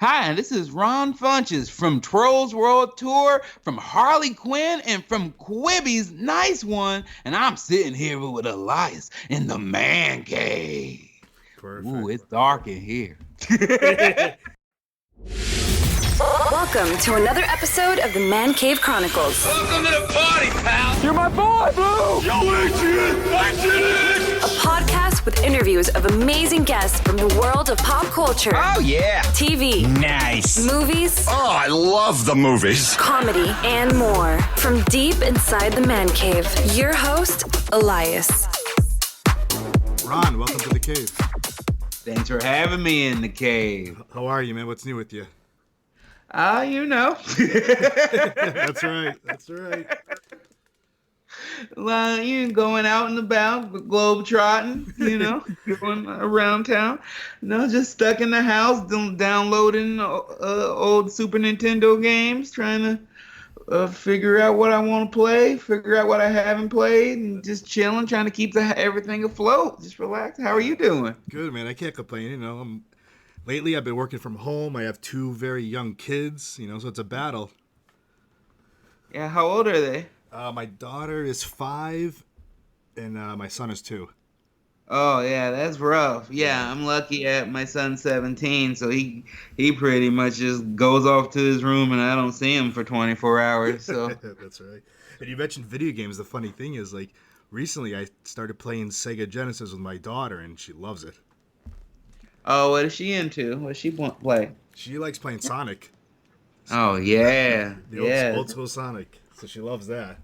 Hi, this is Ron Funches from Trolls World Tour, from Harley Quinn, and from Quibi's Nice One, and I'm sitting here with Elias in the man cave. Ooh, Perfect. it's dark in here. Welcome to another episode of the Man Cave Chronicles. Welcome to the party, pal! You're my boy, Blue! Yo, Adrian! A podcast with interviews of amazing guests from the world of pop culture, Oh, yeah! TV, Nice! movies, Oh, I love the movies! comedy, and more. From deep inside the Man Cave, your host, Elias. Ron, welcome to the cave. Thanks for having me in the cave. How are you, man? What's new with you? You know. That's right. That's right. Well, you going out and about, globe trotting, going around town. No, just stuck in the house, downloading old Super Nintendo games, trying to figure out what I want to play, figure out what I haven't played, and just chilling, trying to keep everything afloat. Just relax. How are you doing? Good, man. I can't complain. Lately I've been working from home. I have two very young kids, so it's a battle. Yeah, how old are they? My daughter is 5, and my son is 2. Oh yeah, that's rough. Yeah, I'm lucky at my son's 17, so he pretty much just goes off to his room and I don't see him for 24 hours. So That's right. And you mentioned video games. The funny thing is, recently I started playing Sega Genesis with my daughter, and she loves it. oh, what is she into? What does she play? She likes playing Sonic. Oh yeah, The yeah. old school Sonic. So she loves that.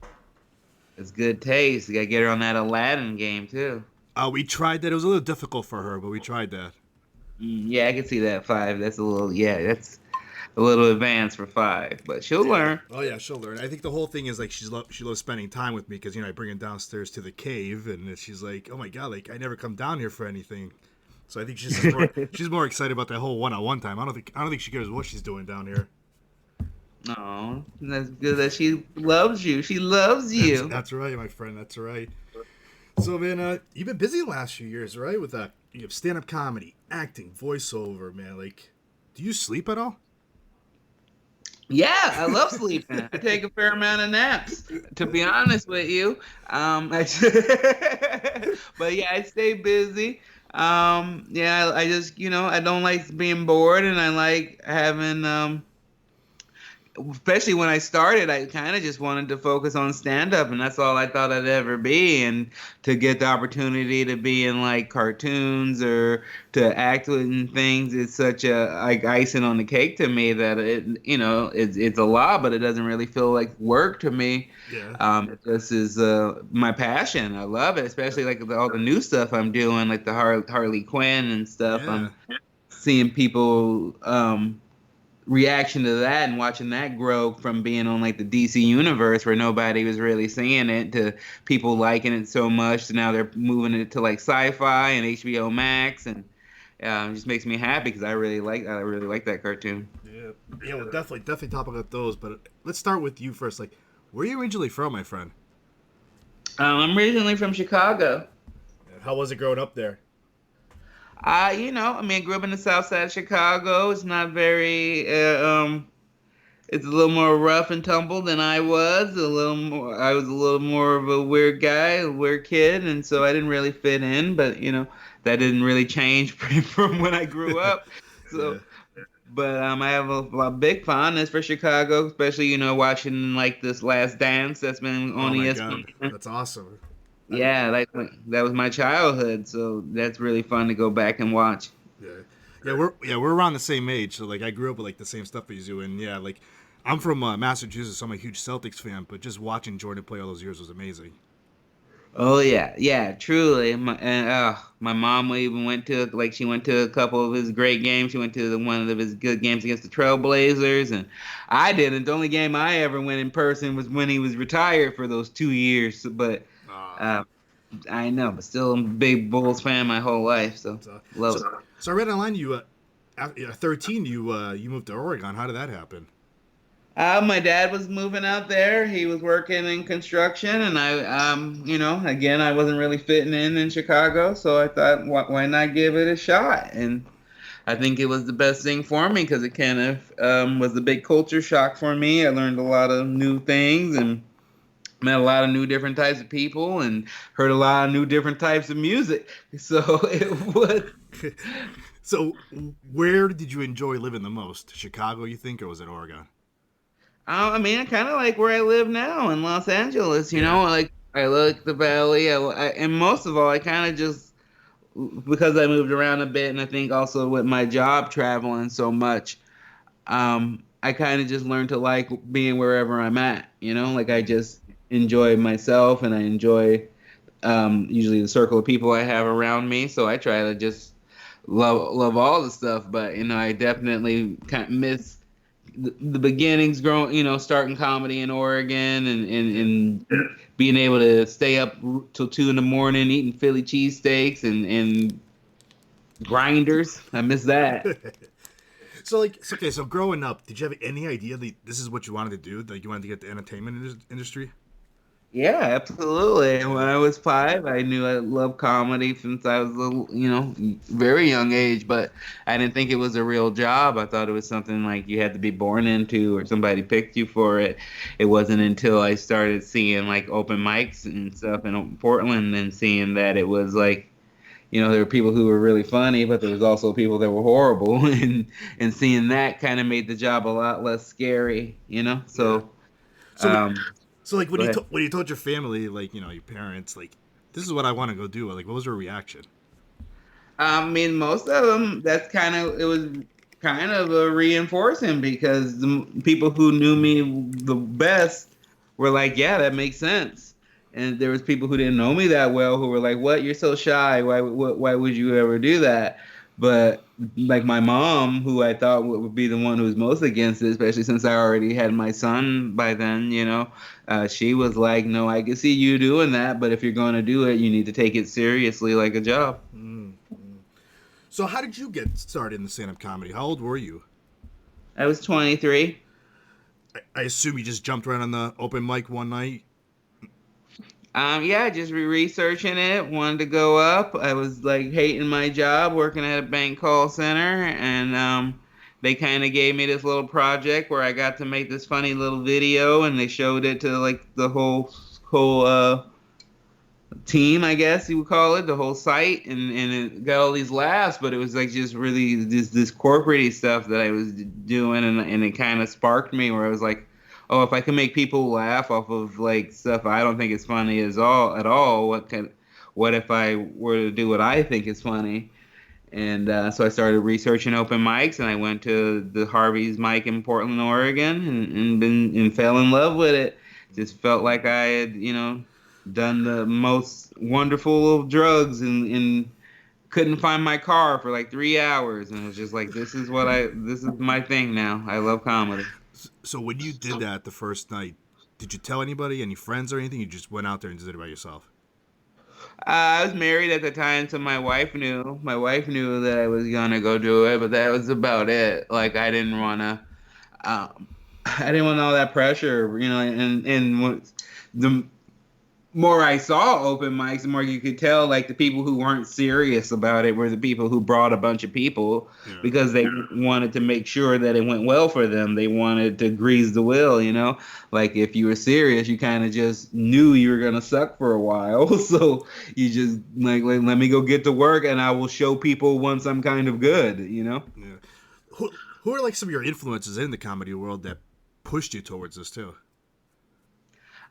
It's good taste. You gotta get her on that Aladdin game too. We tried that. It was a little difficult for her, but we tried that. Yeah, I can see that 5. That's that's a little advanced for 5, but she'll learn. Oh yeah, she'll learn. I think the whole thing is she loves spending time with me because I bring her downstairs to the cave, and she's like, oh my god, I never come down here for anything. So I think she's more excited about that whole one-on-one time. I don't think she cares what she's doing down here. Oh, that's good that she loves you. She loves you. That's right, my friend. That's right. So man, you've been busy the last few years, right? With you have stand-up comedy, acting, voiceover, man. Do you sleep at all? Yeah, I love sleeping. I take a fair amount of naps, to be honest with you. But yeah, I stay busy. Yeah, I just, I don't like being bored, and I like having, especially when I started, I kind of just wanted to focus on stand-up, and that's all I thought I'd ever be. And to get the opportunity to be in like cartoons or to act in things is such a icing on the cake to me that it's a lot, but it doesn't really feel like work to me. Yeah. This is my passion. I love it, especially like all the new stuff I'm doing, like the Harley Quinn and stuff. Yeah. I'm seeing people reaction to that and watching that grow from being on like the DC universe where nobody was really seeing it to people liking it so much. So now they're moving it to like sci-fi and HBO Max, and it just makes me happy because I really like that cartoon. Yeah, well, definitely talk about those. But let's start with you first. Where are you originally from, my friend? I'm originally from Chicago. How was it growing up there? I grew up in the South Side of Chicago. It's not very, it's a little more rough and tumble than I was. I was a little more of a weird guy, a weird kid, and so I didn't really fit in. But that didn't really change from when I grew up. So, Yeah. but I have a big fondness for Chicago, especially watching like this Last Dance that's been on Oh my ESPN. God, that's awesome. Yeah, that was my childhood, so that's really fun to go back and watch. Yeah, we're around the same age. So I grew up with the same stuff as you, and yeah, I'm from Massachusetts, so I'm a huge Celtics fan. But just watching Jordan play all those years was amazing. Oh yeah, truly. My mom even went to she went to a couple of his great games. She went to one of his good games against the Trailblazers, and I didn't. The only game I ever went in person was when he was retired for those 2 years. But I know, but still I'm a big Bulls fan my whole life, so love it. So I read online you at 13 you moved to Oregon. How did that happen? My dad was moving out there. He was working in construction, and again, I wasn't really fitting in Chicago, so I thought, why not give it a shot? And I think it was the best thing for me because it kind of was a big culture shock for me. I learned a lot of new things and met a lot of new different types of people and heard a lot of new different types of music. So it was. So, where did you enjoy living the most? Chicago, you think, or was it Oregon? I mean, I kind of like where I live now in Los Angeles. You Yeah. know, like I like the Valley. And most of all, I kind of just because I moved around a bit, and I think also with my job traveling so much, I kind of just learned to like being wherever I'm at. You know, like I just enjoy myself, and I enjoy usually the circle of people I have around me. So I try to just love all the stuff. But I definitely kind of miss the beginnings growing, starting comedy in Oregon and being able to stay up till 2 in the morning eating Philly cheesesteaks and grinders. I miss that. So, like, okay, so growing up, did you have any idea that this is what you wanted to do? Like, you wanted to get the entertainment industry? Yeah, absolutely. And when I was 5, I knew I loved comedy since I was a little, very young age, but I didn't think it was a real job. I thought it was something like you had to be born into or somebody picked you for it. It wasn't until I started seeing like open mics and stuff in Portland and seeing that it was like, there were people who were really funny, but there was also people that were horrible and seeing that kind of made the job a lot less scary, Yeah. So, So, um, so like, when go you ahead. when you told your family, like, your parents, like, this is what I want to go do, like, what was their reaction? I mean, most of them, it was kind of a reinforcing because the people who knew me the best were like, yeah, that makes sense. And there was people who didn't know me that well who were like, what, you're so shy. Why would you ever do that? But like my mom, who I thought would be the one who was most against it, especially since I already had my son by then, she was like, no, I can see you doing that. But if you're going to do it, you need to take it seriously like a job. So, how did you get started in the stand-up comedy? How old were you? I was 23. I assume you just jumped right on the open mic one night. Yeah, just researching it. Wanted to go up. I was like hating my job, working at a bank call center, and they kind of gave me this little project where I got to make this funny little video, and they showed it to like the whole team, I guess you would call it, the whole site, and it got all these laughs, but it was like just really this corporate stuff that I was doing, and it kind of sparked me where I was like, oh, if I can make people laugh off of like stuff I don't think is funny at all, what if I were to do what I think is funny? And so I started researching open mics, and I went to the Harvey's mic in Portland, Oregon, and fell in love with it. Just felt like I had, done the most wonderful of drugs and couldn't find my car for like 3 hours, and it was just like, this is my thing now. I love comedy. So, when you did that the first night, did you tell anybody, any friends or anything? You just went out there and did it by yourself? I was married at the time, so my wife knew. My wife knew that I was gonna go do it, but that was about it. Like um, I didn't want all that pressure, the more I saw open mics, the more you could tell like the people who weren't serious about it were the people who brought a bunch of people Yeah. because they wanted to make sure that it went well for them. They wanted to grease the wheel. Like if you were serious, you kind of just knew you were gonna suck for a while. So you just like let me go get to work and I will show people once I'm kind of good. Yeah. Who are like some of your influences in the comedy world that pushed you towards this too?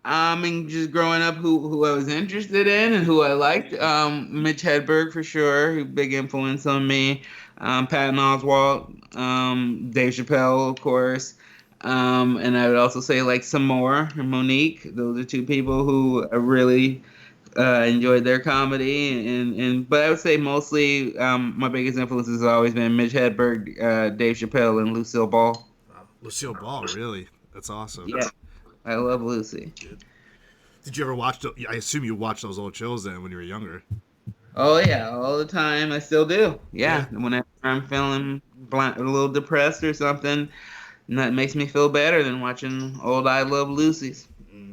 And just growing up, who I was interested in and who I liked, Mitch Hedberg for sure, big influence on me. Patton Oswalt, Dave Chappelle, of course, and I would also say like some more, Monique. Those are two people who I really enjoyed their comedy, but I would say mostly my biggest influences have always been Mitch Hedberg, Dave Chappelle, and Lucille Ball. Lucille Ball, really? That's awesome. Yeah, I love Lucy. Did you ever watch? I assume you watched those old shows then when you were younger. Oh yeah, all the time. I still do. Yeah, Yeah. whenever I'm feeling a little depressed or something, and that makes me feel better than watching old I Love Lucy's.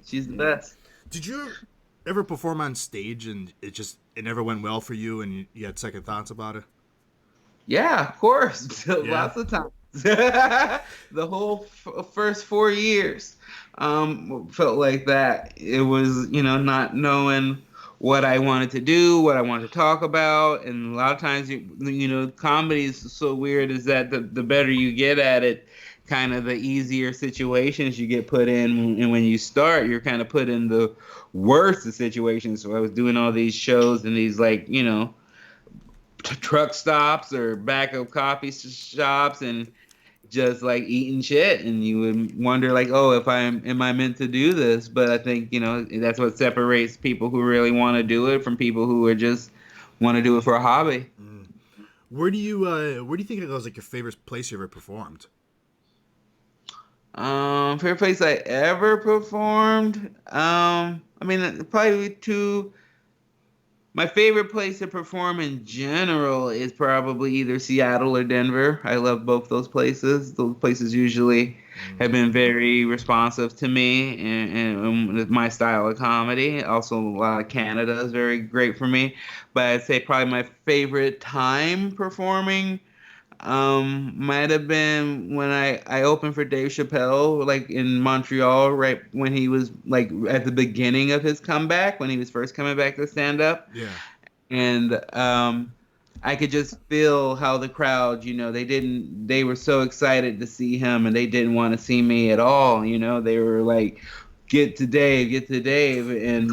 She's the best. Did you ever perform on stage and it never went well for you and you had second thoughts about it? Yeah, of course. Yeah. Lots of times. The whole first 4 years felt like that. It was, not knowing what I wanted to do, what I wanted to talk about. And a lot of times, comedy is so weird is that the better you get at it, kind of the easier situations you get put in. And when you start, you're kind of put in the worst of situations. So I was doing all these shows and these, like, truck stops or back of coffee shops and just like eating shit, and you would wonder like, oh, if am I meant to do this? But I think that's what separates people who really want to do it from people who are just want to do it for a hobby. Where do you think it was like your favorite place you ever performed? Favorite place I ever performed, I mean, probably two. My favorite place to perform in general is probably either Seattle or Denver. I love both those places. Those places usually have been very responsive to me and with my style of comedy. Also, a lot of Canada is very great for me. But I'd say probably my favorite time performing might have been when I opened for Dave Chappelle, like in Montreal, right when he was like at the beginning of his comeback, when he was first coming back to stand up. Yeah. And I could just feel how the crowd, they were so excited to see him and they didn't want to see me at all. They were like, get to Dave. And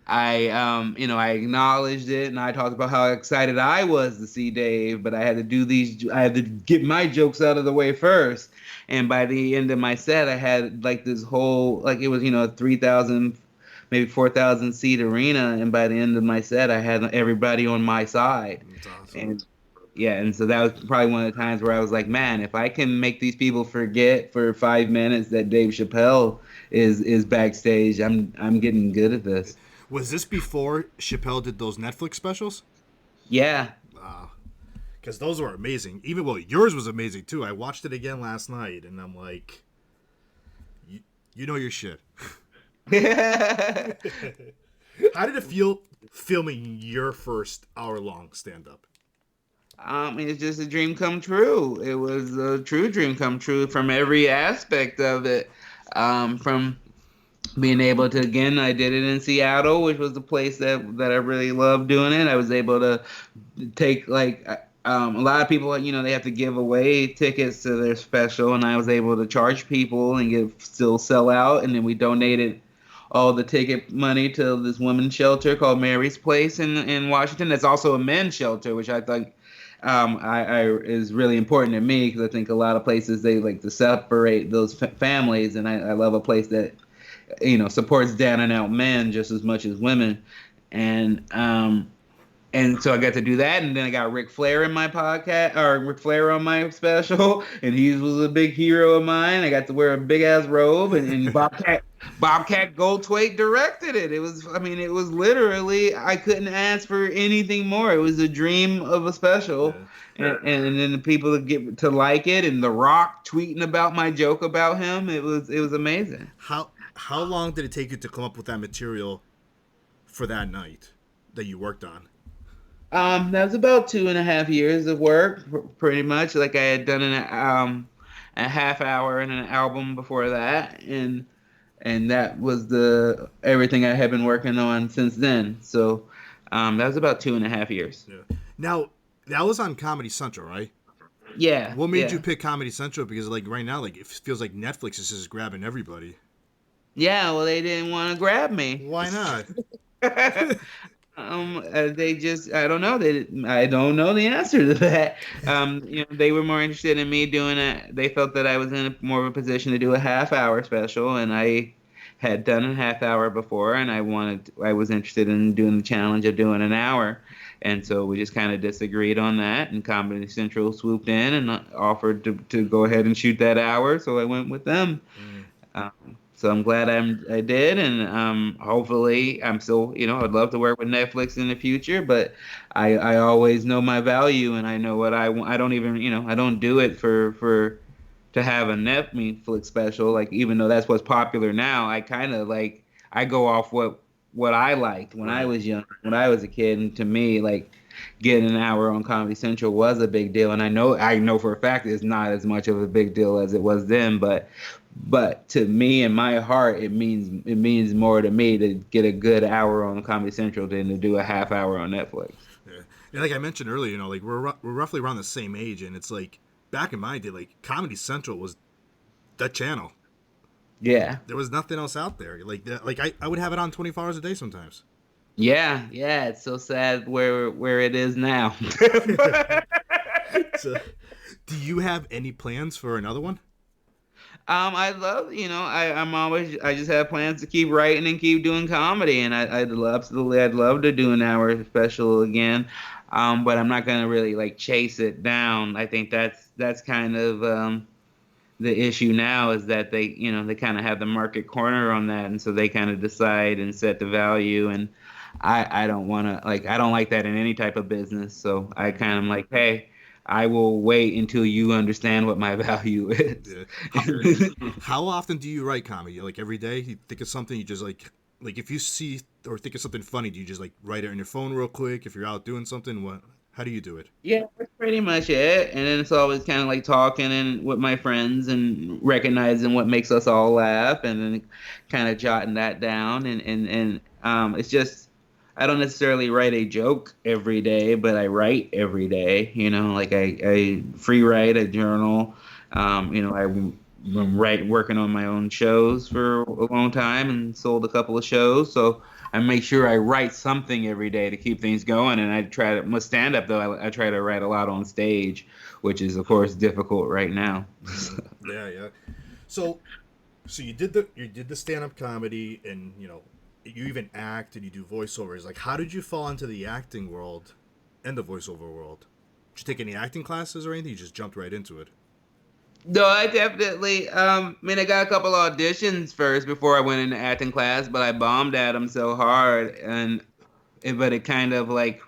I acknowledged it and I talked about how excited I was to see Dave, but I had to get my jokes out of the way first. And by the end of my set, I had like this whole, like it was, 3,000, maybe 4,000 seat arena. And by the end of my set, I had everybody on my side. That's awesome. And yeah, and so that was probably one of the times where I was like, man, if I can make these people forget for 5 minutes that Dave Chappelle is backstage, I'm getting good at this. Was this before Chappelle did those Netflix specials? Yeah. Because those were amazing. Yours was amazing too. I watched it again last night, and I'm like, you know your shit. How did it feel filming your first hour-long stand-up? It's just a dream come true. It was a true dream come true from every aspect of it. From being able to, again, I did it in Seattle, which was the place that I really loved doing it. I was able to take, like, a lot of people, they have to give away tickets to their special, and I was able to charge people and still sell out. And then we donated all the ticket money to this women's shelter called Mary's Place in Washington. That's also a men's shelter, which I think is really important to me, because I think a lot of places they like to separate those families, and I love a place that supports down and out men just as much as women. And so I got to do that, and then I got Ric Flair in my podcast, or Ric Flair on my special, and he was a big hero of mine. I got to wear a big ass robe, and Bobcat Goldthwait directed it. It was literally, I couldn't ask for anything more. It was a dream of a special. Yeah. And then the people that get to like it, and The Rock tweeting about my joke about him, it was amazing. How long did it take you to come up with that material for that night that you worked on? That was about 2.5 years of work, pretty much. Like I had done a half hour in an album before that, and that was everything I had been working on since then. So that was about 2.5 years. Yeah. Now that was on Comedy Central, right? Yeah. What made you pick Comedy Central? Because like right now, like it feels like Netflix is just grabbing everybody. Yeah, well, they didn't want to grab me. Why not? They just, I don't know. I don't know the answer to that. They were more interested in me doing it. They felt that I was in more of a position to do a half-hour special, and I had done a half hour before, and I was interested in doing the challenge of doing an hour. And so we just kind of disagreed on that, and Comedy Central swooped in and offered to go ahead and shoot that hour, so I went with them. So I'm glad I did, and hopefully I'm still, I'd love to work with Netflix in the future, but I always know my value, and I know what I want. I don't even, I don't do it to have a Netflix special. Like, even though that's what's popular now, I kind of I go off what I liked when I was young, when I was a kid, and to me, like, getting an hour on Comedy Central was a big deal, and I know for a fact it's not as much of a big deal as it was then, but to me, in my heart, it means more to me to get a good hour on Comedy Central than to do a half hour on Netflix. Yeah. And like I mentioned earlier, like we're roughly around the same age, and it's like back in my day, like Comedy Central was that channel. Yeah. There was nothing else out there. Like I would have it on 24 hours a day sometimes. Yeah, it's so sad where it is now. So, do you have any plans for another one? I love, I just have plans to keep writing and keep doing comedy, and I'd love to do an hour special again, but I'm not gonna really like chase it down. I think that's kind of the issue now is that they kind of have the market corner on that, and so they kind of decide and set the value, and I don't want to I don't like that in any type of business, so I kind of like, hey, I will wait until you understand what my value is. Yeah. How often do you write comedy? Like every day? You think of something, you just like if you see or think of something funny, do you just like write it on your phone real quick? If you're out doing something, how do you do it? Yeah, that's pretty much it. And then it's always kind of like talking and with my friends and recognizing what makes us all laugh, and then kind of jotting that down. And it's just, I don't necessarily write a joke every day, but I write every day. Like I free write a journal. I've been working on my own shows for a long time and sold a couple of shows, so I make sure I write something every day to keep things going. And I try to, my stand up though, I try to write a lot on stage, which is of course difficult right now. Yeah. So you did the stand up comedy, and you even act and you do voiceovers. Like, how did you fall into the acting world and the voiceover world? Did you take any acting classes or anything? You just jumped right into it. No, I definitely. I got a couple auditions first before I went into acting class, but I bombed at them so hard, but it kind of like,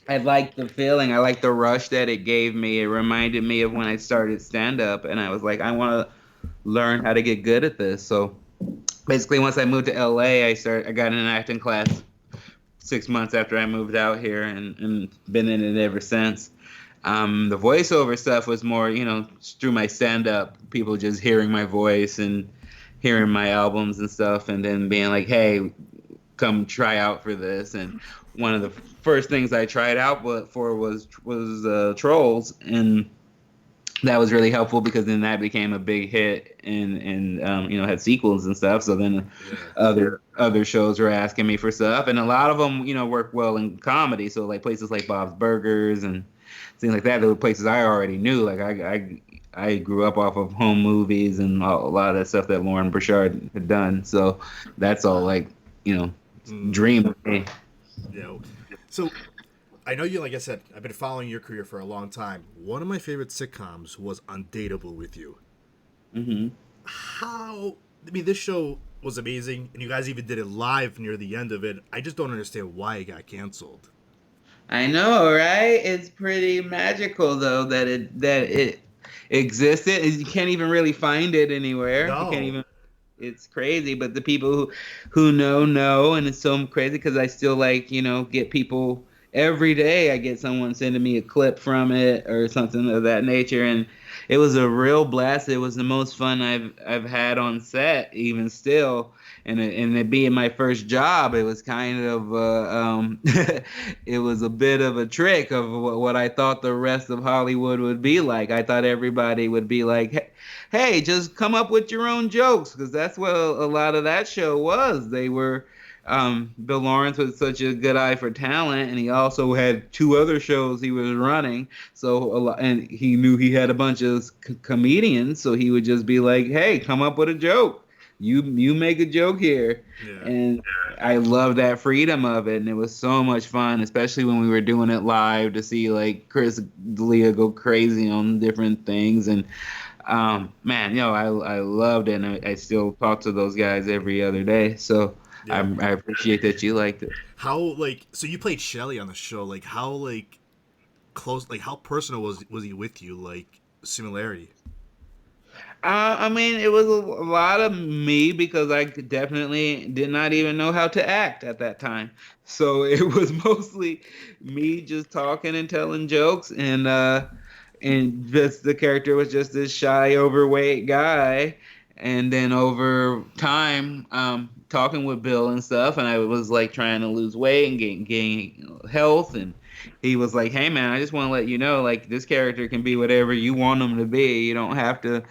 I liked the feeling. I liked the rush that it gave me. It reminded me of when I started stand up, and I was like, I want to learn how to get good at this. So basically, once I moved to LA, I got in an acting class 6 months after I moved out here, and been in it ever since. The voiceover stuff was more, through my stand-up, people just hearing my voice and hearing my albums and stuff, and then being like, hey, come try out for this. And one of the first things I tried out for was Trolls, and that was really helpful because then that became a big hit and had sequels and stuff. So then other shows were asking me for stuff, and a lot of them, work well in comedy. So like places like Bob's Burgers and things like that. There were places I already knew. Like I grew up off of home movies and a lot of that stuff that Lauren Burchard had done. So that's all like, dream of me. Yeah. So I know you, like I said, I've been following your career for a long time. One of my favorite sitcoms was Undateable with you. Mm-hmm. This show was amazing, and you guys even did it live near the end of it. I just don't understand why it got canceled. I know, right? It's pretty magical though that it existed. You can't even really find it anywhere. No. You can't even. It's crazy, but the people who know, and it's so crazy because I still get people every day. I get someone sending me a clip from it or something of that nature, and it was a real blast. It was the most fun I've had on set, even still. And it being my first job, it was kind of it was a bit of a trick of what I thought the rest of Hollywood would be like. I thought everybody would be like, hey, just come up with your own jokes, because that's what a lot of that show was. They were Bill Lawrence was such a good eye for talent, and he also had two other shows he was running. So and he knew he had a bunch of comedians, so he would just be like, hey, come up with a joke. You make a joke here. Yeah. And I love that freedom of it, and it was so much fun, especially when we were doing it live, to see like Chris D'Elia go crazy on different things. And man, I loved it, and I still talk to those guys every other day. So yeah. I appreciate that you liked it. How so you played Shelly on the show? Like how close? Like how personal was he with you? Like similarity? I mean, it was a lot of me because I definitely did not even know how to act at that time. So it was mostly me just talking and telling jokes, and just the character was just this shy, overweight guy. And then over time, talking with Bill and stuff, and I was like trying to lose weight and gain health, and he was like, "Hey man, I just want to let you know, like this character can be whatever you want him to be. You don't have to.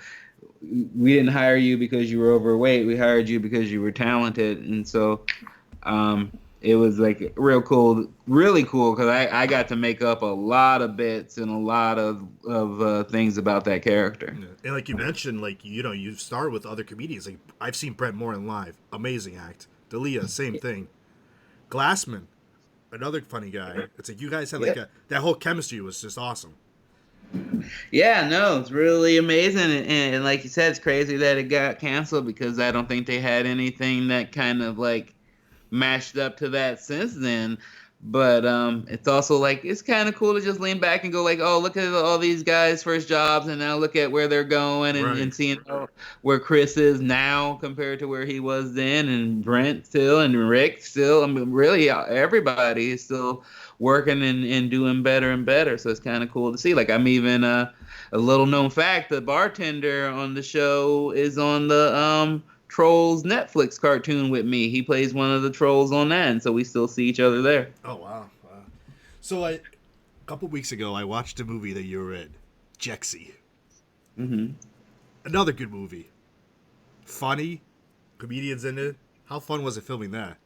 We didn't hire you because you were overweight. We hired you because you were talented." And so, it was like real cool, really cool because I got to make up a lot of bits and a lot of things about that character. Yeah. And like you mentioned, like you started with other comedians. Like I've seen Brett Morin live, amazing act. Dalia, same thing. Glassman, another funny guy. It's like you guys had like that whole chemistry was just awesome. Yeah, no, it's really amazing, and like you said, it's crazy that it got canceled because I don't think they had anything that kind of like matched up to that since then. But it's also like it's kind of cool to just lean back and go like, oh, look at all these guys' first jobs, and now look at where they're going, and, Right. and seeing where Chris is now compared to where he was then, and Brent still, and Rick still. I mean, really, everybody is still working and doing better and better. So it's kind of cool to see. Like I'm even a little known fact: the bartender on the show is on the Trolls Netflix cartoon with me. He plays one of the trolls on that, and so we still see each other there. Oh wow. So a couple weeks ago, I watched a movie that you were in, Jexy. Mm-hmm. Another good movie. Funny, comedians in it. How fun was it filming that?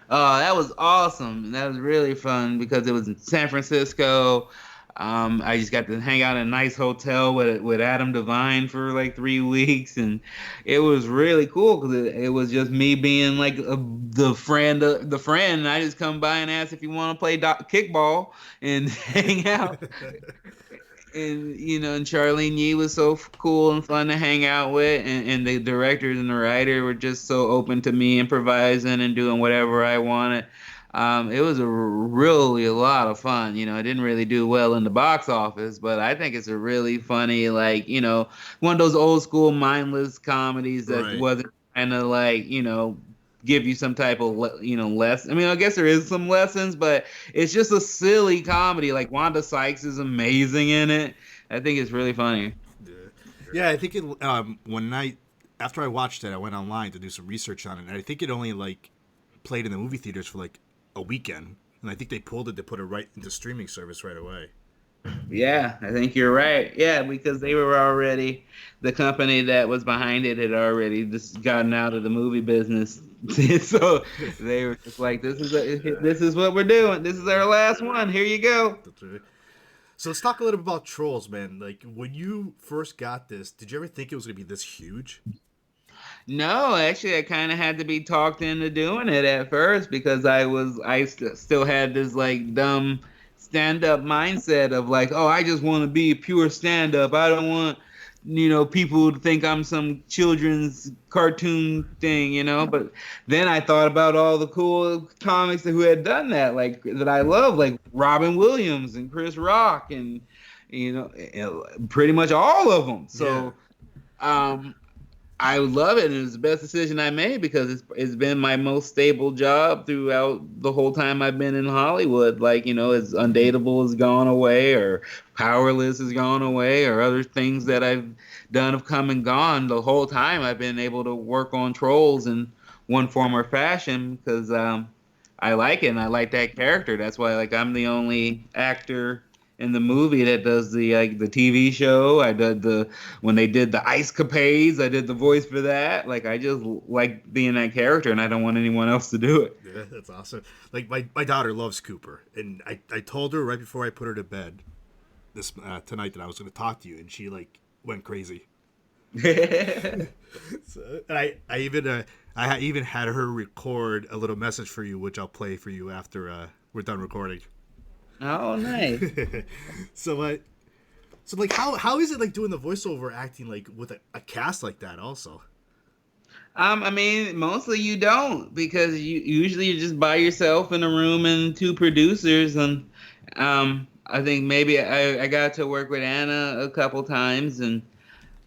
That was awesome. That was really fun because it was in San Francisco. I just got to hang out in a nice hotel with Adam Devine for like 3 weeks, and it was really cool because it was just me being like the friend. And I just come by and ask if you want to play kickball and hang out. And and Charlene Yee was so cool and fun to hang out with, and the directors and the writer were just so open to me improvising and doing whatever I wanted. It was really a lot of fun. I didn't really do well in the box office, but I think it's a really funny, like, one of those old school mindless comedies that Right. wasn't kind of like, give you some type of, lesson. I mean, I guess there is some lessons, but it's just a silly comedy. Like Wanda Sykes is amazing in it. I think it's really funny. Yeah, I think one night after I watched it, I went online to do some research on it, and I think it only like played in the movie theaters for like a weekend, and I think they pulled it to put it right into streaming service right away. Yeah, I think you're right. Yeah, because they were already, the company that was behind it had already just gotten out of the movie business. So they were just like, this is what we're doing. This is our last one. Here you go. That's right. So let's talk a little bit about Trolls, man. Like when you first got this, did you ever think it was gonna be this huge? No, actually, I kind of had to be talked into doing it at first because still had this like dumb stand-up mindset of like, oh, I just want to be a pure stand-up. I don't want, people to think I'm some children's cartoon thing, But then I thought about all the cool comics who had done that, like that I love, like Robin Williams and Chris Rock, and pretty much all of them. So, I love it, and it was the best decision I made because it's been my most stable job throughout the whole time I've been in Hollywood. Like, as Undateable has gone away, or Powerless has gone away, or other things that I've done have come and gone. The whole time I've been able to work on Trolls in one form or fashion because I like it and I like that character. That's why I'm the only actor in the movie that does the TV show. I did when they did the Ice Capades, I did the voice for that. Like I just like being that character, and I don't want anyone else to do it. Yeah, that's awesome. Like my daughter loves Cooper, and I told her right before I put her to bed this tonight that I was going to talk to you, and she like went crazy. So, and I even had her record a little message for you, which I'll play for you after we're done recording. Oh, nice. So like how is it like doing the voiceover acting like with a cast like that also? I mean, mostly you don't because usually you're just by yourself in a room and two producers, and I think maybe I got to work with Anna a couple times, and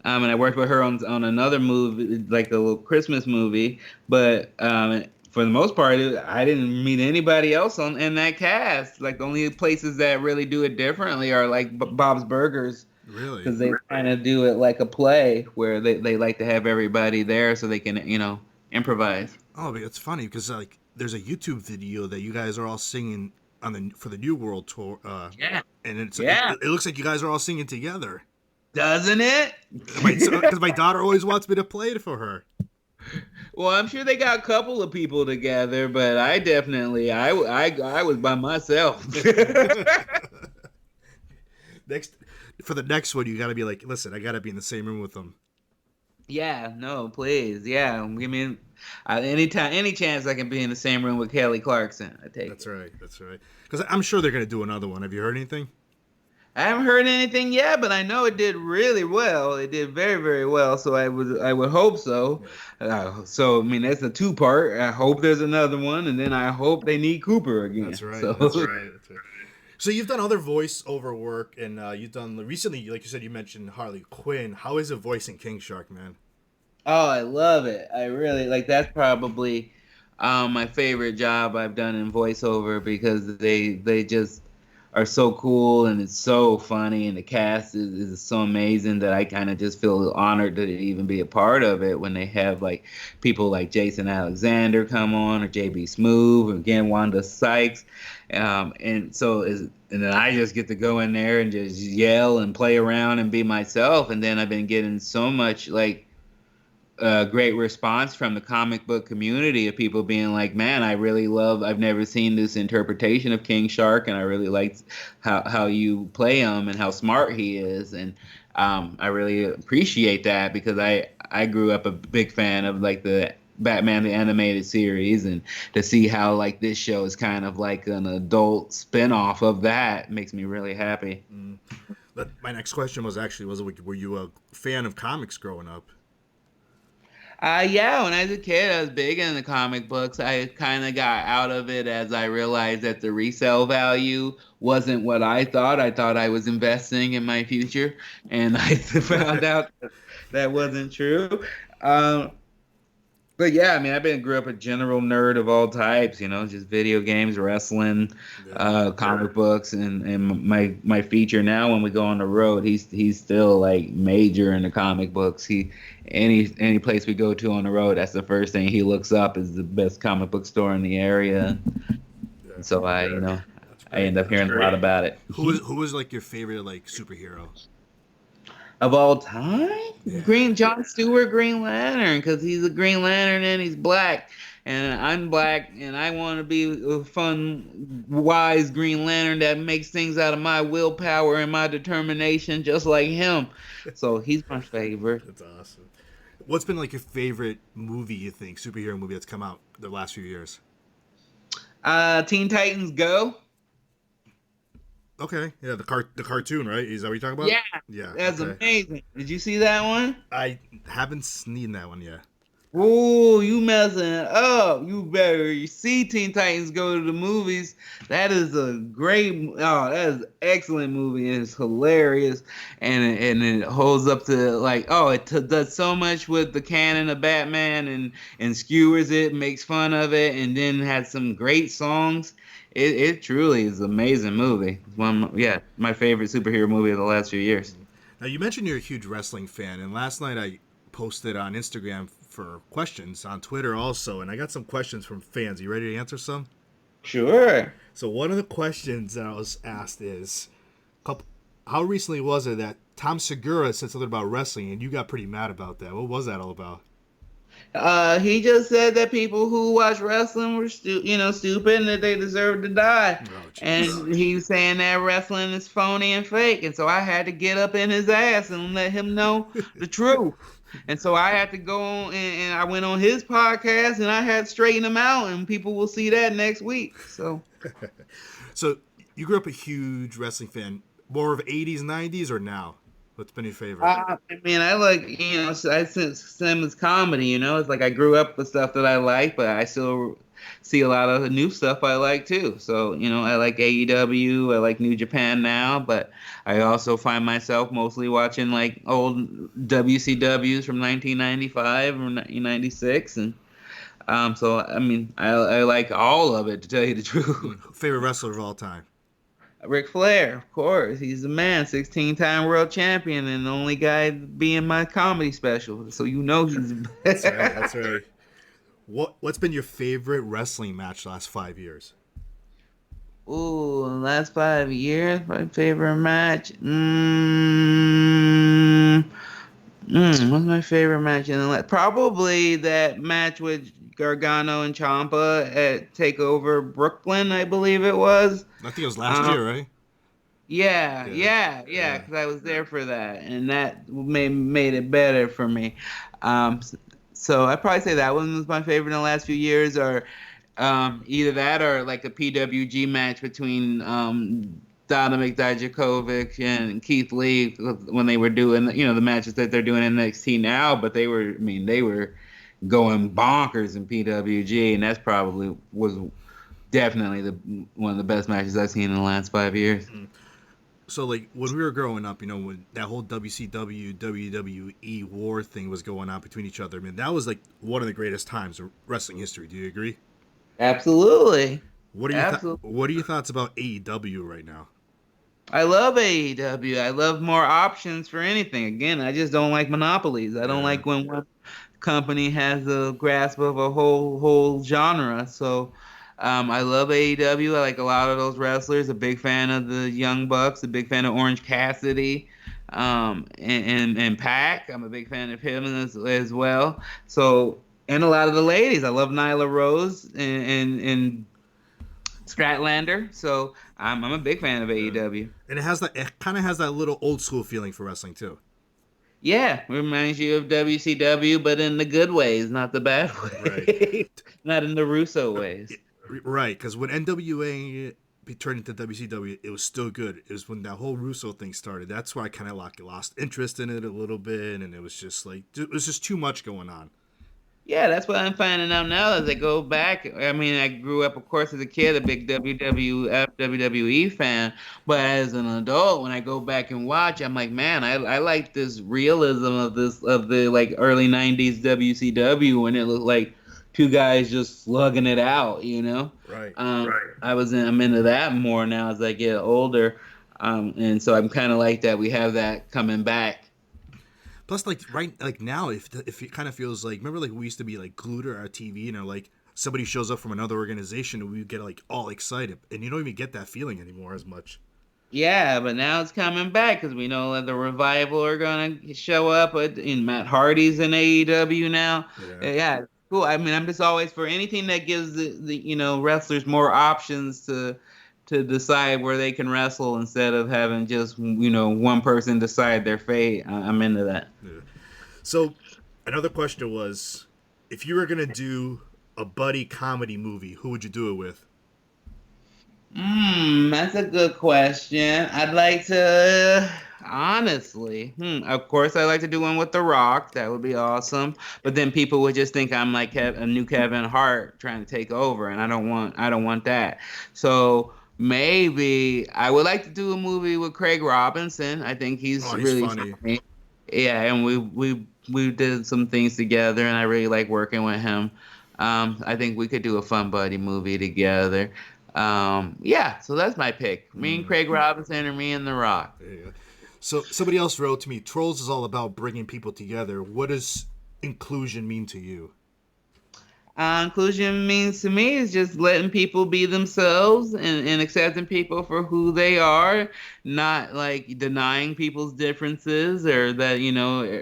And I worked with her on another movie, like a little Christmas movie. But for the most part, I didn't meet anybody else in that cast. Like the only places that really do it differently are like Bob's Burgers, Really? because they kind of do it like a play where they like to have everybody there so they can improvise. Oh, but it's funny because like there's a YouTube video that you guys are all singing for the New World tour. Yeah. And Yeah. it looks like you guys are all singing together. Doesn't it? Because my daughter always wants me to play it for her. Well, I'm sure they got a couple of people together, but I definitely I was by myself. For the next one, you got to be like, listen, I got to be in the same room with them. Yeah, no, please. Yeah, give me any chance I can be in the same room with Kelly Clarkson. I take That's right. That's right. Because I'm sure they're going to do another one. Have you heard anything? I haven't heard anything yet, but I know it did really well. It did very, very well. So I would hope so. So I mean, that's a two-part. I hope there's another one, and then I hope they need Cooper again. That's right. So. That's right. That's right. So you've done other voiceover work, and you've done recently, like you said, you mentioned Harley Quinn. How is it voicing King Shark, man? Oh, I love it. I really like. That's probably my favorite job I've done in voiceover because they just are so cool and it's so funny and the cast is so amazing that I kind of just feel honored to even be a part of it when they have like people like Jason Alexander come on or JB Smoove or again Wanda Sykes, and then I just get to go in there and just yell and play around and be myself, and then I've been getting so much like great response from the comic book community of people being like, man, I've never seen this interpretation of King Shark, and I really liked how you play him and how smart he is. And I really appreciate that because I grew up a big fan of like the Batman the animated series, and to see how like this show is kind of like an adult spin-off of that makes me really happy. But my next question was were you a fan of comics growing up? Yeah, when I was a kid, I was big into comic books. I kind of got out of it as I realized that the resale value wasn't what I thought. I thought I was investing in my future, and I found out that wasn't true. But yeah, I mean, grew up a general nerd of all types, just video games, wrestling, comic books, and my feature now when we go on the road, he's still like major in the comic books. Any place we go to on the road, that's the first thing he looks up is the best comic book store in the area. And so I end up hearing a lot about it. Who was like your favorite like superhero? Of all time? Yeah. John Stewart, Green Lantern, because he's a Green Lantern and he's black. And I'm black, and I want to be a fun, wise Green Lantern that makes things out of my willpower and my determination, just like him. So he's my favorite. That's awesome. What's been like your favorite movie, you think, superhero movie that's come out the last few years? Teen Titans Go. Okay, yeah, the cartoon, right? Is that what you're talking about? Yeah, that's amazing. Did you see that one? I haven't seen that one yet. Oh, you messing up. You better see Teen Titans Go to the movies. That is that is an excellent movie. It's hilarious. And it holds up to like, it does so much with the canon of Batman and skewers it, makes fun of it, and then has some great songs. It truly is an amazing movie. My favorite superhero movie of the last few years. Now, you mentioned you're a huge wrestling fan, and last night I posted on Instagram for questions on Twitter also, and I got some questions from fans. You ready to answer some? Sure. So one of the questions that I was asked is, how recently was it that Tom Segura said something about wrestling, and you got pretty mad about that? What was that all about? He just said that people who watch wrestling were stupid and that they deserved to die. And he's saying that wrestling is phony and fake. And so I had to get up in his ass and let him know the truth. And so I had to go on and I went on his podcast and I had to straighten him out, and people will see that next week. So you grew up a huge wrestling fan, more of 80s, 90s, or now? What's been your favorite? I mean, I like, I sense Simmons comedy, it's like I grew up with stuff that I like, but I still see a lot of the new stuff I like too. So, I like AEW, I like New Japan now, but I also find myself mostly watching like old WCWs from 1995 or 1996. And so, I mean, I like all of it, to tell you the truth. Favorite wrestler of all time? Ric Flair, of course. He's the man, 16-time world champion, and the only guy to be in my comedy special. So he's the best. That's right. That's right. What's been your favorite wrestling match the last 5 years? Ooh, the last 5 years, my favorite match. What's my favorite match in the last? Probably that match with Gargano and Ciampa at Takeover Brooklyn, I believe it was. I think it was last year, right? Yeah, because I was there for that, and that made it better for me. So I'd probably say that one was my favorite in the last few years, or either that or like a PWG match between Dominik Dijakovic and Keith Lee when they were doing the matches that they're doing in NXT now, but they were going bonkers in PWG, and that's probably was definitely one of the best matches I've seen in the last 5 years. So, like, when we were growing up, when that whole WCW, WWE war thing was going on between each other, I mean, that was, like, one of the greatest times of wrestling history. Do you agree? Absolutely. What are your thoughts about AEW right now? I love AEW. I love more options for anything. Again, I just don't like monopolies. I don't like when one company has a grasp of a whole genre. So I love AEW. I like a lot of those wrestlers. A big fan of the Young Bucks. A big fan of Orange Cassidy, and Pac. I'm a big fan of him as well. So, and a lot of the ladies. I love Nyla Rose and Stratlander. So I'm a big fan of AEW. And it kind of has that little old school feeling for wrestling too. Yeah, reminds you of WCW, but in the good ways, not the bad ways. Right. Not in the Russo ways. Right, because when NWA turned into WCW, it was still good. It was when that whole Russo thing started. That's why I kind of lost interest in it a little bit, and it was just too much going on. Yeah, that's what I'm finding out now as I go back. I mean, I grew up, of course, as a kid, a big WWE fan. But as an adult, when I go back and watch, I'm like, man, I like this realism of the like early '90s WCW when it looked like two guys just slugging it out, Right. I'm into that more now as I get older, and so I'm kind of like that. We have that coming back. Plus, now, if it kind of feels like, remember, like, we used to be, like, glued to our TV, like, somebody shows up from another organization and we get, like, all excited. And you don't even get that feeling anymore as much. Yeah, but now it's coming back because we know that the Revival are going to show up. In Matt Hardy's in AEW now. Yeah, cool. I mean, I'm just always for anything that gives the wrestlers more options to decide where they can wrestle instead of having just one person decide their fate. I'm into that. Yeah. So another question was, if you were gonna do a buddy comedy movie, who would you do it with? That's a good question. I'd like to honestly, of course, I'd like to do one with The Rock. That would be awesome. But then people would just think I'm like a new Kevin Hart trying to take over, and I don't want that. So maybe I would like to do a movie with Craig Robinson. I think he's really funny. Yeah, and we did some things together, and I really like working with him. I think we could do a fun buddy movie together. Yeah, so that's my pick. Me and Craig Robinson, or me and The Rock. Yeah. So somebody else wrote to me, Trolls is all about bringing people together. What does inclusion mean to you? Inclusion means to me is just letting people be themselves and accepting people for who they are, not like denying people's differences or that,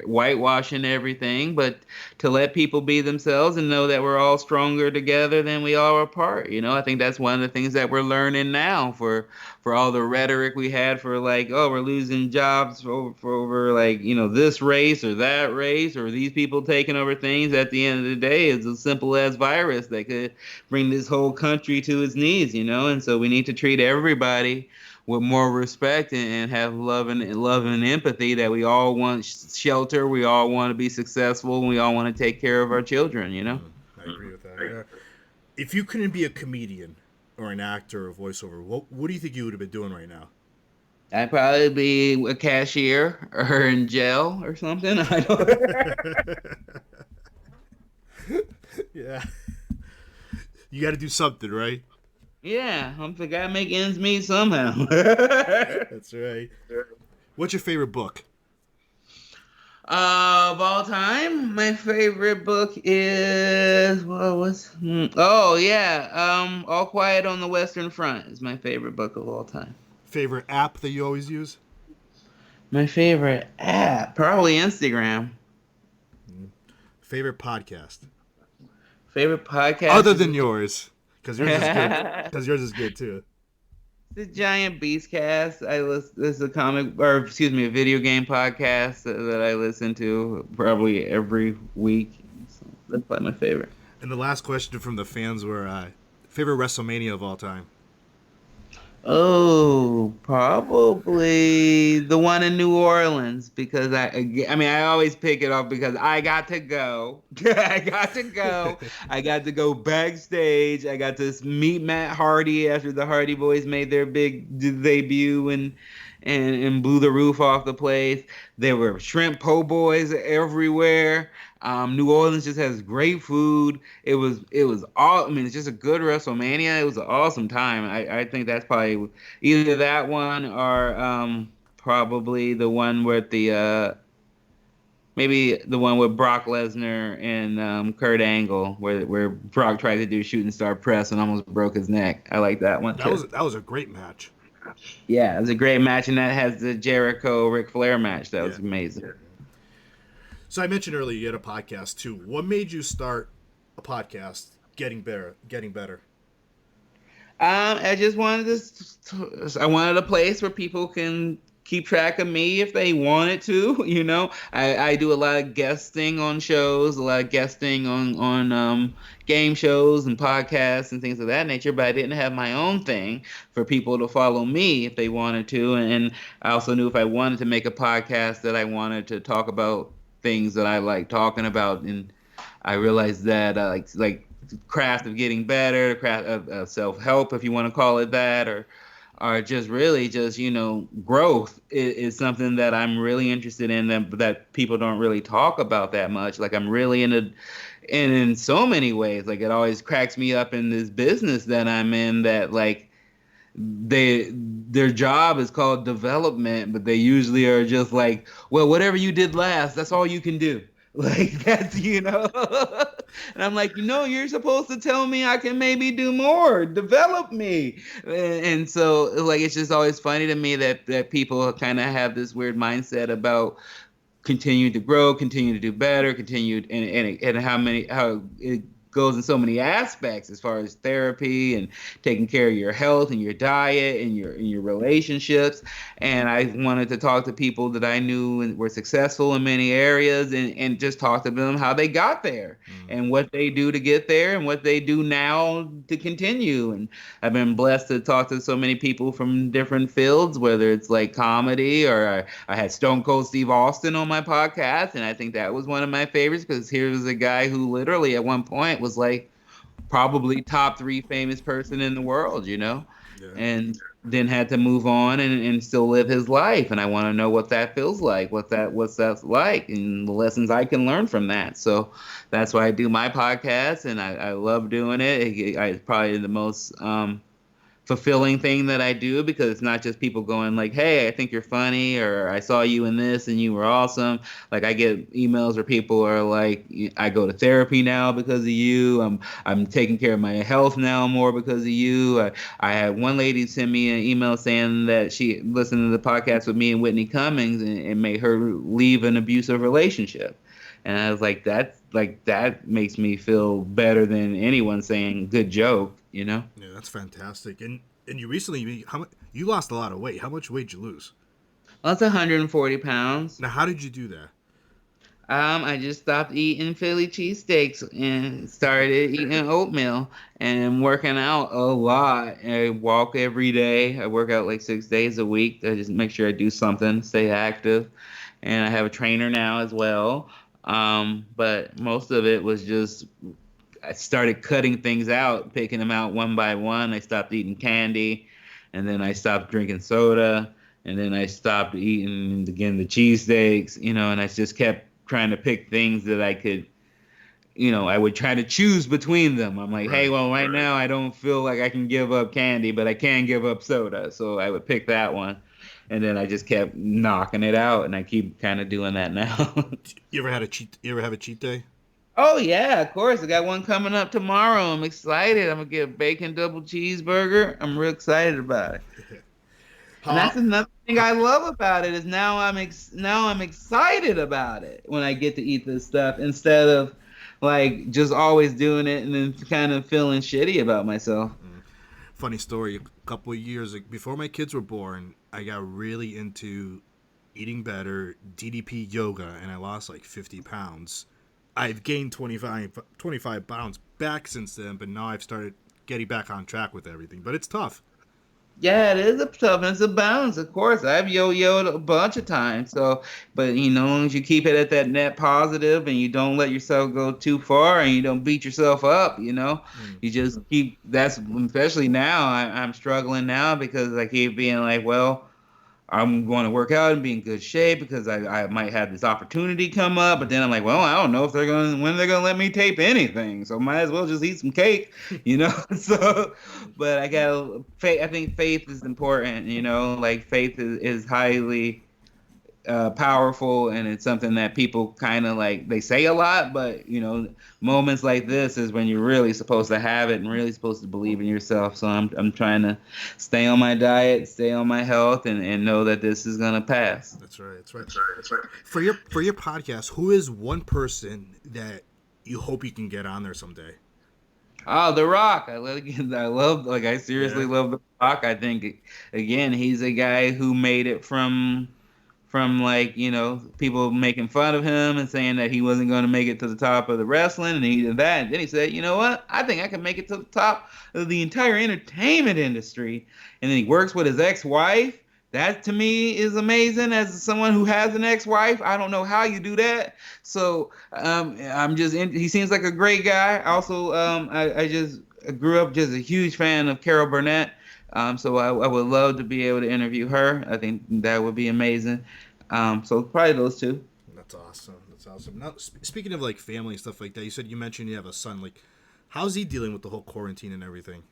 whitewashing everything, but to let people be themselves and know that we're all stronger together than we are apart. I think that's one of the things that we're learning now for all the rhetoric we had for like, oh, we're losing jobs for over like, this race or that race or these people taking over things. At the end of the day, it's as simple as virus that could bring this whole country to its knees, and so we need to treat everybody with more respect and have love and empathy, that we all want shelter, we all want to be successful, and we all want to take care of our children, I agree with that. Yeah. If you couldn't be a comedian or an actor or voiceover, what do you think you would have been doing right now? I'd probably be a cashier or in jail or something. I don't. Yeah. You got to do something, right? Yeah, I'm gotta make ends meet somehow. That's right. What's your favorite book? Of all time, my favorite book is oh yeah, All Quiet on the Western Front is my favorite book of all time. Favorite app that you always use? My favorite app, probably Instagram. Favorite podcast? Favorite podcast, Other than yours, because yours is good. Because yours is good too. The Giant Beast Cast. This is a a video game podcast that I listen to probably every week. So that's probably my favorite. And the last question from the fans were favorite WrestleMania of all time. Oh, probably the one in New Orleans because I always pick it up because I got to go. I got to go. I got to go backstage. I got to meet Matt Hardy after the Hardy Boys made their big debut and blew the roof off the place. There were shrimp po' boys everywhere. New Orleans just has great food. It was all. I mean, it's just a good WrestleMania. It was an awesome time. I think that's probably either that one or probably the one with maybe the one with Brock Lesnar and Kurt Angle, where Brock tried to do shooting star press and almost broke his neck. I like that one too. That was a great match. Yeah, it was a great match, and that has the Jericho Ric Flair match. That was amazing. So I mentioned earlier you had a podcast too. What made you start a podcast? Getting better. I just wanted I wanted a place where people can keep track of me if they wanted to. You know, I do a lot of guesting on shows, a lot of guesting on game shows and podcasts and things of that nature. But I didn't have my own thing for people to follow me if they wanted to. And I also knew if I wanted to make a podcast that I wanted to talk about things that I like talking about, and I realized that like craft of getting better, the craft of self-help, if you want to call it that, or just really just growth is something that I'm really interested in that people don't really talk about that much. Like I'm really in so many ways. Like it always cracks me up in this business that I'm in that like their job is called development, but they usually are just like, well, whatever you did last, that's all you can do. Like that's and I'm like, you're supposed to tell me I can maybe do more, develop me. And so like it's just always funny to me that people kind of have this weird mindset about continue to grow, continue to do better, and how it goes in so many aspects as far as therapy and taking care of your health and your diet and your relationships. And I wanted to talk to people that I knew and were successful in many areas and just talk to them how they got there and what they do to get there and what they do now to continue. And I've been blessed to talk to so many people from different fields, whether it's like comedy or I had Stone Cold Steve Austin on my podcast. And I think that was one of my favorites because here was a guy who literally at one point was like probably top 3 famous person in the world, and then had to move on and still live his life. And I want to know what that feels like, what's that like, and the lessons I can learn from that. So that's why I do my podcast, and I love doing it. It's probably the most fulfilling thing that I do because it's not just people going like, hey, I think you're funny, or I saw you in this and you were awesome. Like I get emails where people are like, I go to therapy now because of you. I'm taking care of my health now more because of you. I had one lady send me an email saying that she listened to the podcast with me and Whitney Cummings and made her leave an abusive relationship. And I was like, that makes me feel better than anyone saying good joke, Yeah, that's fantastic. And you recently, you lost a lot of weight. How much weight did you lose? Well, it's 140 pounds. Now, how did you do that? I just stopped eating Philly cheesesteaks and started eating oatmeal and working out a lot. I walk every day. I work out like 6 days a week. I just make sure I do something, stay active. And I have a trainer now as well. But most of it was just I started cutting things out, picking them out one by one. I stopped eating candy, and then I stopped drinking soda, and then I stopped eating again the cheesesteaks, and I just kept trying to pick things that I could, I would try to choose between them. I'm like, hey, well, right now I don't feel like I can give up candy, but I can give up soda, so I would pick that one. And then I just kept knocking it out, and I keep kind of doing that now. You ever have a cheat day? Oh yeah, of course. I got one coming up tomorrow. I'm excited. I'm gonna get a bacon double cheeseburger. I'm real excited about it. And that's another thing I love about it is now I'm excited about it when I get to eat this stuff instead of like just always doing it and then kind of feeling shitty about myself. Funny story. A couple of years before my kids were born, I got really into eating better, DDP yoga, and I lost like 50 pounds. I've gained 25 pounds back since then, but now I've started getting back on track with everything. But it's tough. Yeah, it is a tough and it's a balance, of course. I've yo-yoed a bunch of times. So, but as long as you keep it at that net positive and you don't let yourself go too far and you don't beat yourself up, you just keep, that's, especially now, I'm struggling now because I keep being like, well, I'm going to work out and be in good shape because I might have this opportunity come up, but then I'm like, well, I don't know if when they're going to let me tape anything, so might as well just eat some cake, So, but I think faith is important, like faith is highly powerful, and it's something that people kind of like, they say a lot, but moments like this is when you're really supposed to have it and really supposed to believe in yourself. So I'm trying to stay on my diet, stay on my health, and know that this is gonna pass. That's right. For your podcast, who is one person that you hope you can get on there someday? Oh, The Rock. I seriously love The Rock. I think, again, he's a guy who made it from like, people making fun of him and saying that he wasn't going to make it to the top of the wrestling, and he did that. And then he said, you know what? I think I can make it to the top of the entire entertainment industry. And then he works with his ex-wife. That to me is amazing. As someone who has an ex-wife, I don't know how you do that. So he seems like a great guy. Also, I grew up just a huge fan of Carol Burnett. So I would love to be able to interview her. I think that would be amazing. So probably those two. That's awesome. Now, speaking of like family and stuff like that, you mentioned you have a son. Like, how's he dealing with the whole quarantine and everything?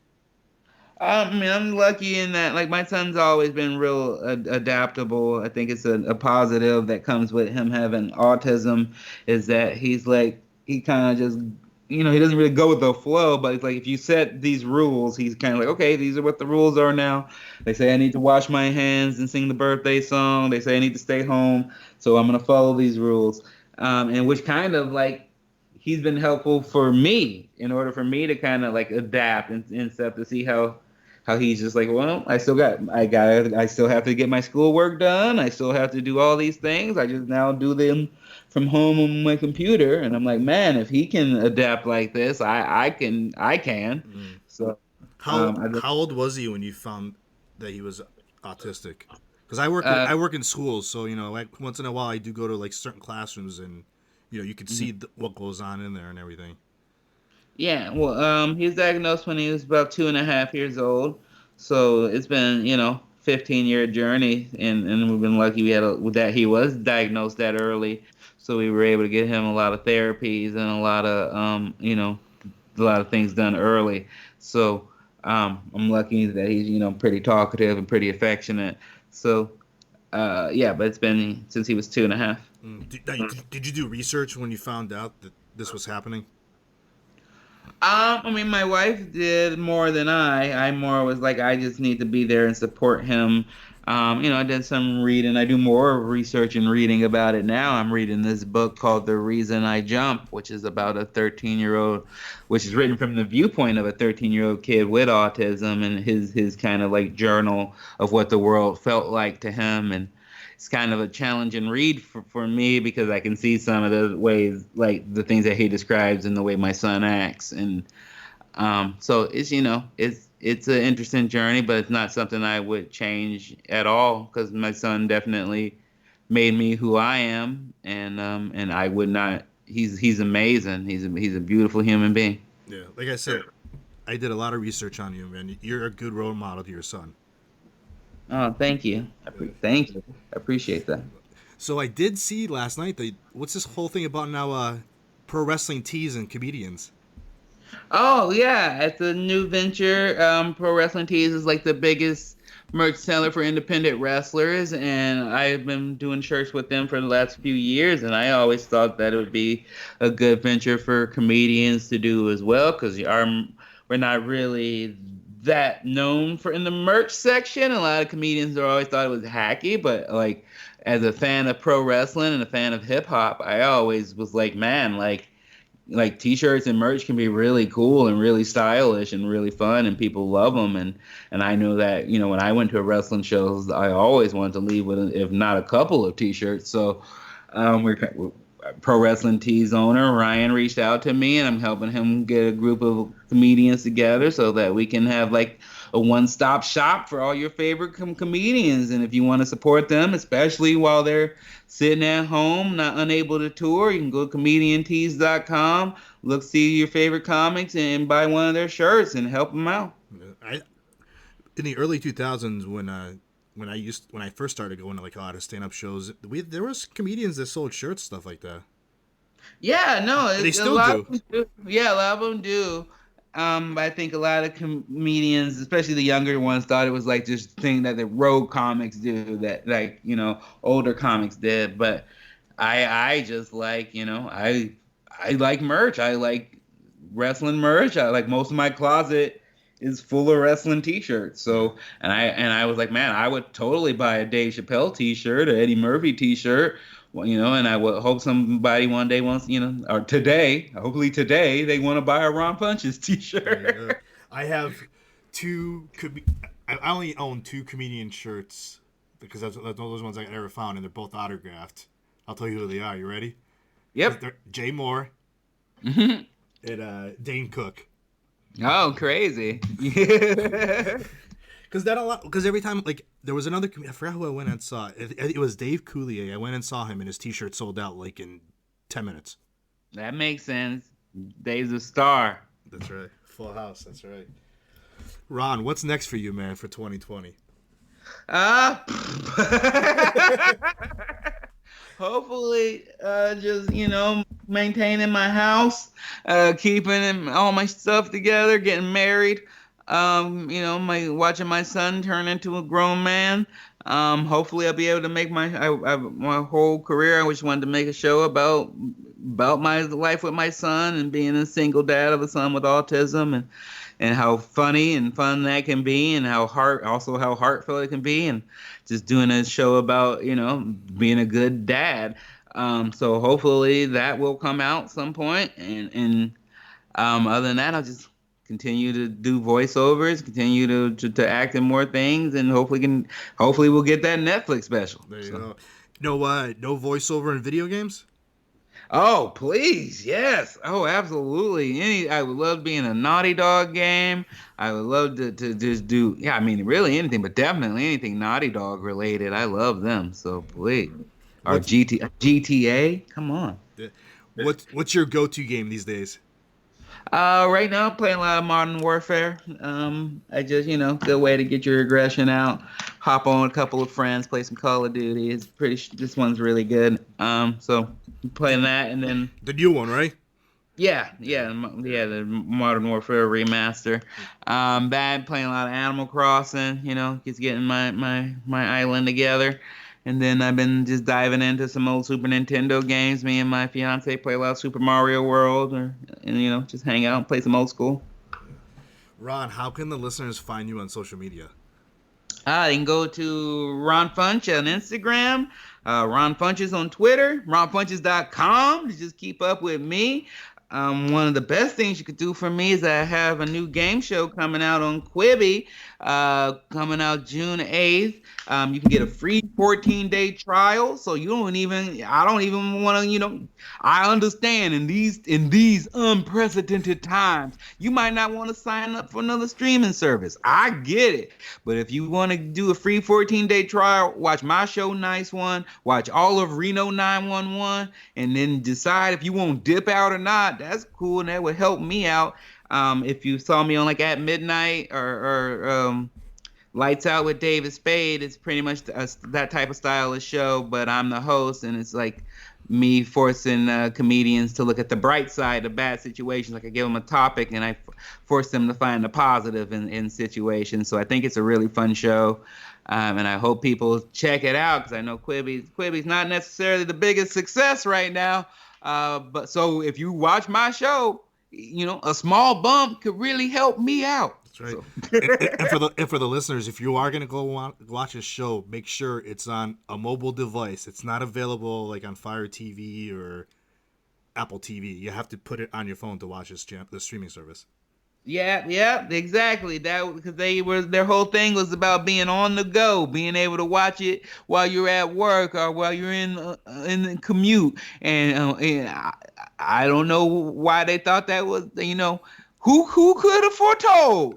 I'm lucky in that, like, my son's always been real adaptable. I think it's a positive that comes with him having autism, is that he's like, he kind of just, he doesn't really go with the flow, but it's like, if you set these rules, he's kind of like, okay, these are what the rules are now. They say I need to wash my hands and sing the birthday song. They say I need to stay home, so I'm going to follow these rules. And which kind of like, he's been helpful for me in order for me to kind of like adapt and stuff, to see how he's just like, well, I still have to get my schoolwork done. I still have to do all these things. I just now do them from home on my computer. And I'm like, man, if he can adapt like this, I can. Mm. So how old was he when you found that he was autistic? Because I work in schools, so like once in a while I do go to like certain classrooms, and you can see what goes on in there and everything. Yeah, well, he was diagnosed when he was about 2.5 years old. So it's been, 15-year journey, and we've been lucky that he was diagnosed that early. So we were able to get him a lot of therapies and a lot of things done early. So I'm lucky that he's, pretty talkative and pretty affectionate. So, but it's been since he was 2.5. Did you do research when you found out that this was happening? My wife did more than I more was like, I just need to be there and support him. I did some reading. I do more research and reading about it now. I'm reading this book called The Reason I Jump, which is about a 13-year-old, which is written from the viewpoint of a 13-year-old kid with autism, and his kind of like journal of what the world felt like to him. And it's kind of a challenging read for me, because I can see some of the ways, like the things that he describes and the way my son acts. And so it's an interesting journey, but it's not something I would change at all, because my son definitely made me who I am, and I would not. He's amazing. He's a beautiful human being. Yeah, like I said, I did a lot of research on you, man. You're a good role model to your son. Oh, thank you. Thank you. I appreciate that. So I did see last night that what's this whole thing about now? Pro wrestling tees and comedians. Oh yeah, at the new venture, Pro Wrestling Tees is like the biggest merch seller for independent wrestlers, and I've been doing shirts with them for the last few years, and I always thought that it would be a good venture for comedians to do as well, because we're not really that known for in the merch section. A lot of comedians always thought it was hacky, but like as a fan of pro wrestling and a fan of hip hop, I always was like, man, like t-shirts and merch can be really cool and really stylish and really fun, and people love them, and I know that, you know, when I went to a wrestling shows, I always wanted to leave with if not a couple of t-shirts. So we're Pro Wrestling Tees owner Ryan reached out to me, and I'm helping him get a group of comedians together so that we can have like a one-stop shop for all your favorite comedians. And if you want to support them, especially while they're sitting at home, not unable to tour, you can go to comediantees.com, look, see your favorite comics, and buy one of their shirts and help them out. In the early 2000s, when I first started going to like a lot of stand-up shows, there was comedians that sold shirts, stuff like that. Yeah, no, They still a lot do. of them do. Yeah, a lot of them do. I think a lot of comedians, especially the younger ones, thought it was like this thing that the road comics do, that like, you know, older comics did. But I just like, you know, I like merch. I like wrestling merch. I like most of my closet is full of wrestling t-shirts. So and I was like, man, I would totally buy a Dave Chappelle t-shirt, or Eddie Murphy t-shirt. Well, you know, and I would hope somebody one day wants, you know, or today, hopefully today, they want to buy a Ron Funches t-shirt. Yeah. I have I only own two comedian shirts because that's those ones I ever found, and they're both autographed. I'll tell you who they are. You ready? Yep. They're Jay Moore Mhm. and Dane Cook. Oh, crazy. Because every time, like, there was another, I forgot who I went and saw. It was Dave Coulier. I went and saw him, and his t-shirt sold out, like, in 10 minutes. That makes sense. Dave's a star. That's right. Full house. That's right. Ron, what's next for you, man, for 2020? Hopefully, just, you know, maintaining my house, keeping all my stuff together, getting married. You know, watching my son turn into a grown man. Hopefully I'll be able to make my whole career. I just wanted to make a show about my life with my son and being a single dad of a son with autism, and how funny and fun that can be, and how heartfelt it can be, and just doing a show about, you know, being a good dad. So hopefully that will come out some point, and other than that, I'll just continue to do voiceovers, continue to act in more things, and hopefully we'll get that Netflix special. There you go. No voiceover in video games? Oh, please, yes. Oh, absolutely. I would love to be in a Naughty Dog game. I would love to just do, yeah, I mean, really anything, but definitely anything Naughty Dog related. I love them, so please. Or GTA, come on. What's your go-to game these days? Right now I'm playing a lot of Modern Warfare. I just, you know, good way to get your aggression out. Hop on a couple of friends, play some Call of Duty. This one's really good. So I'm playing that, and then The new one, right? yeah, the Modern Warfare remaster. Bad playing a lot of Animal Crossing. You know, just getting my island together. And then I've been just diving into some old Super Nintendo games. Me and my fiance play a lot of Super Mario World, and you know, just hang out and play some old school. Ron, how can the listeners find you on social media? You can go to Ron Funch on Instagram, Ron Funches on Twitter, ronfunches.com to just keep up with me. One of the best things you could do for me is that I have a new game show coming out on Quibi, coming out June 8th. You can get a free 14-day trial, so I don't even want to, you know, I understand in these unprecedented times, you might not want to sign up for another streaming service. I get it. But if you want to do a free 14-day trial, watch my show, Nice One, watch all of Reno 911, and then decide if you want to dip out or not. That's cool, and that would help me out. If you saw me on like At Midnight or Lights Out with David Spade, it's pretty much that type of style of show, but I'm the host, and it's like me forcing comedians to look at the bright side of bad situations. Like I give them a topic, and I force them to find the positive in situations. So I think it's a really fun show, and I hope people check it out, because I know Quibi's not necessarily the biggest success right now. But so if you watch my show, a small bump could really help me out. That's right. So. and for the listeners, if you are going to go watch this show, make sure it's on a mobile device. It's not available like on Fire TV or Apple TV. You have to put it on your phone to watch the streaming service. Yeah, exactly. That because their whole thing was about being on the go, being able to watch it while you're at work or while you're in the commute. And I don't know why they thought that was, who could have foretold?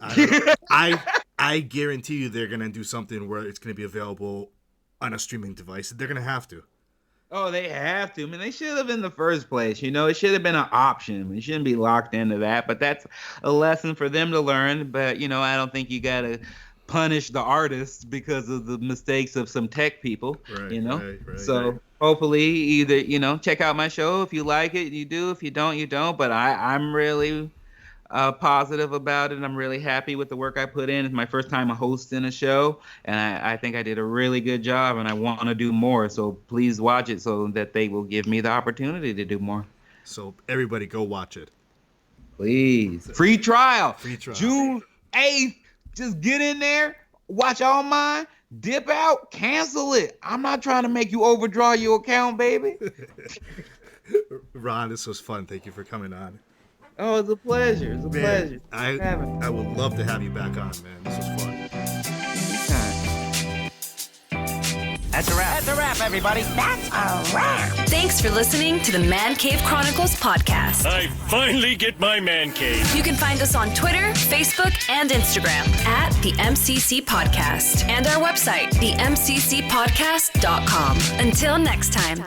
I guarantee you they're gonna do something where it's gonna be available on a streaming device. They're gonna have to. Oh, they have to. I mean, they should have in the first place. It should have been an option. You shouldn't be locked into that. But that's a lesson for them to learn. But, I don't think you got to punish the artists because of the mistakes of some tech people, Right, so hopefully either, check out my show. If you like it, you do. If you don't, you don't. But I'm really positive about it. I'm really happy with the work I put in. It's my first time hosting a show, and I think I did a really good job, and I want to do more. So please watch it so that they will give me the opportunity to do more. So everybody go watch it. Please. Free trial. Free trial. June 8th. Just get in there, watch all mine, dip out, cancel it. I'm not trying to make you overdraw your account, baby. Ron, this was fun. Thank you for coming on. Oh, it's a pleasure. It's a pleasure. I would love to have you back on, man. This was fun. That's a wrap. That's a wrap, everybody. That's a wrap. Thanks for listening to the Man Cave Chronicles podcast. I finally get my man cave. You can find us on Twitter, Facebook, and Instagram at the MCC Podcast and our website, themccpodcast.com. Until next time.